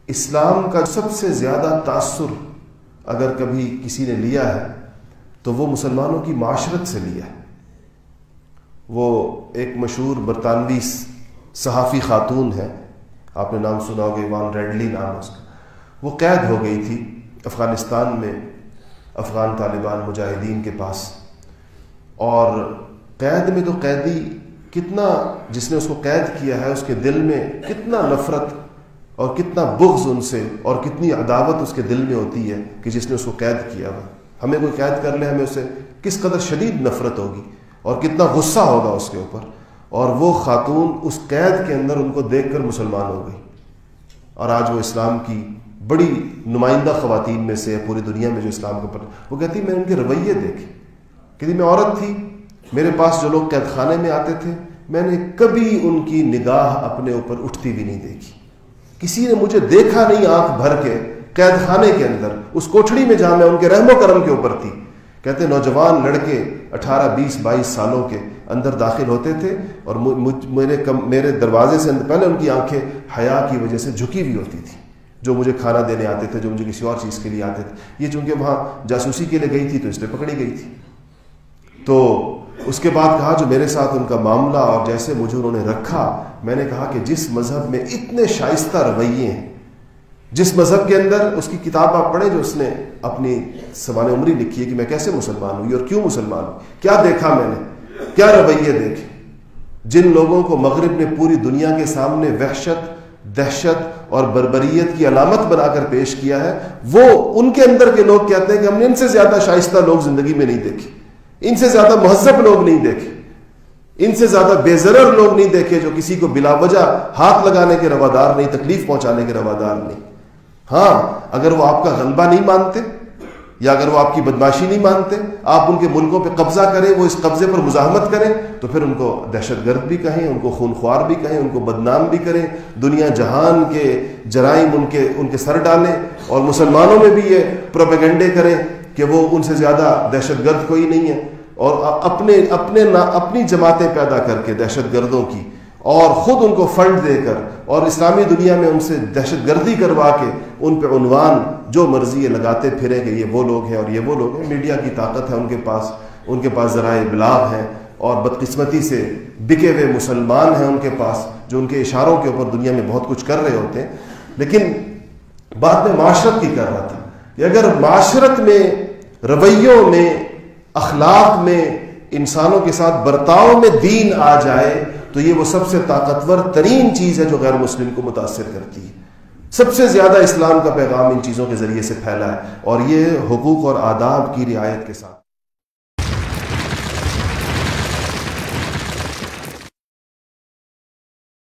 اسلام کا سب سے زیادہ تاثر اگر کبھی کسی نے لیا ہے تو وہ مسلمانوں کی معاشرت سے لیا ہے۔ وہ ایک مشہور برطانوی صحافی خاتون ہے، آپ نے نام سنا ہوگا، ایوان ریڈلی نام اس کا۔ وہ قید ہو گئی تھی افغانستان میں افغان طالبان مجاہدین کے پاس، اور قید میں تو قیدی کتنا، جس نے اس کو قید کیا ہے اس کے دل میں کتنا نفرت اور کتنا بغض ان سے اور کتنی عداوت اس کے دل میں ہوتی ہے کہ جس نے اس کو قید کیا ہوا۔ ہمیں کوئی قید کر لے، ہمیں اسے کس قدر شدید نفرت ہوگی اور کتنا غصہ ہوگا اس کے اوپر، اور وہ خاتون اس قید کے اندر ان کو دیکھ کر مسلمان ہو گئی، اور آج وہ اسلام کی بڑی نمائندہ خواتین میں سے ہے پوری دنیا میں جو اسلام کے اوپر۔ وہ کہتی میں نے ان کے رویے دیکھے، کہتی میں عورت تھی، میرے پاس جو لوگ قید خانے میں آتے تھے میں نے کبھی ان کی نگاہ اپنے اوپر اٹھتی بھی نہیں دیکھی، کسی نے مجھے دیکھا نہیں آنکھ بھر کے قید خانے کے اندر، اس کوٹھڑی میں جہاں میں ان کے رحم و کرم کے اوپر تھی۔ کہتے نوجوان لڑکے 18 20 22 سالوں کے اندر داخل ہوتے تھے، اور میرے دروازے سے پہلے ان کی آنکھیں حیا کی وجہ سے جھکی ہوئی ہوتی تھی، جو مجھے کھانا دینے آتے تھے، جو مجھے کسی اور چیز کے لیے آتے تھے۔ یہ چونکہ وہاں جاسوسی کے لیے گئی تھی تو اس لیے پکڑی گئی تھی۔ تو اس کے بعد کہا جو میرے ساتھ ان کا معاملہ اور جیسے مجھے انہوں نے رکھا، میں نے کہا کہ جس مذہب میں اتنے شائستہ رویے ہیں، جس مذہب کے اندر، اس کی کتاب آپ پڑھیں جو اس نے اپنی سوانح عمری لکھی ہے کہ میں کیسے مسلمان ہوئی اور کیوں مسلمان ہوئی، کیا دیکھا میں نے، کیا رویے دیکھے۔ جن لوگوں کو مغرب نے پوری دنیا کے سامنے وحشت، دہشت اور بربریت کی علامت بنا کر پیش کیا ہے، وہ ان کے اندر کے لوگ کہتے ہیں کہ ہم نے ان سے زیادہ شائستہ لوگ زندگی میں نہیں دیکھے، ان سے زیادہ مہذب لوگ نہیں دیکھے، ان سے زیادہ بے ضرر لوگ نہیں دیکھے، جو کسی کو بلا وجہ ہاتھ لگانے کے روادار نہیں، تکلیف پہنچانے کے روادار نہیں۔ ہاں، اگر وہ آپ کا غلبہ نہیں مانتے یا اگر وہ آپ کی بدماشی نہیں مانتے، آپ ان کے ملکوں پہ قبضہ کریں، وہ اس قبضے پر مزاحمت کریں، تو پھر ان کو دہشت گرد بھی کہیں، ان کو خونخوار بھی کہیں، ان کو بدنام بھی کریں، دنیا جہان کے جرائم ان کے سر ڈالیں، اور مسلمانوں میں بھی یہ پروپیگنڈے کریں کہ وہ ان سے زیادہ دہشت گرد کوئی نہیں ہے، اور اپنی جماعتیں پیدا کر کے دہشت گردوں کی، اور خود ان کو فنڈ دے کر اور اسلامی دنیا میں ان سے دہشت گردی کروا کے ان پہ عنوان جو مرضی لگاتے پھریں کہ یہ وہ لوگ ہیں اور یہ وہ لوگ ہیں۔ میڈیا کی طاقت ہے ان کے پاس ذرائع ابلاغ ہیں، اور بدقسمتی سے بکے ہوئے مسلمان ہیں ان کے پاس، جو ان کے اشاروں کے اوپر دنیا میں بہت کچھ کر رہے ہوتے ہیں۔ لیکن بات میں معاشرت کی کر رہا تھا کہ اگر معاشرت میں، رویوں میں، اخلاق میں، انسانوں کے ساتھ برتاؤ میں دین آ جائے تو یہ وہ سب سے طاقتور ترین چیز ہے جو غیر مسلم کو متاثر کرتی ہے۔ سب سے زیادہ اسلام کا پیغام ان چیزوں کے ذریعے سے پھیلا ہے، اور یہ حقوق اور آداب کی رعایت کے ساتھ۔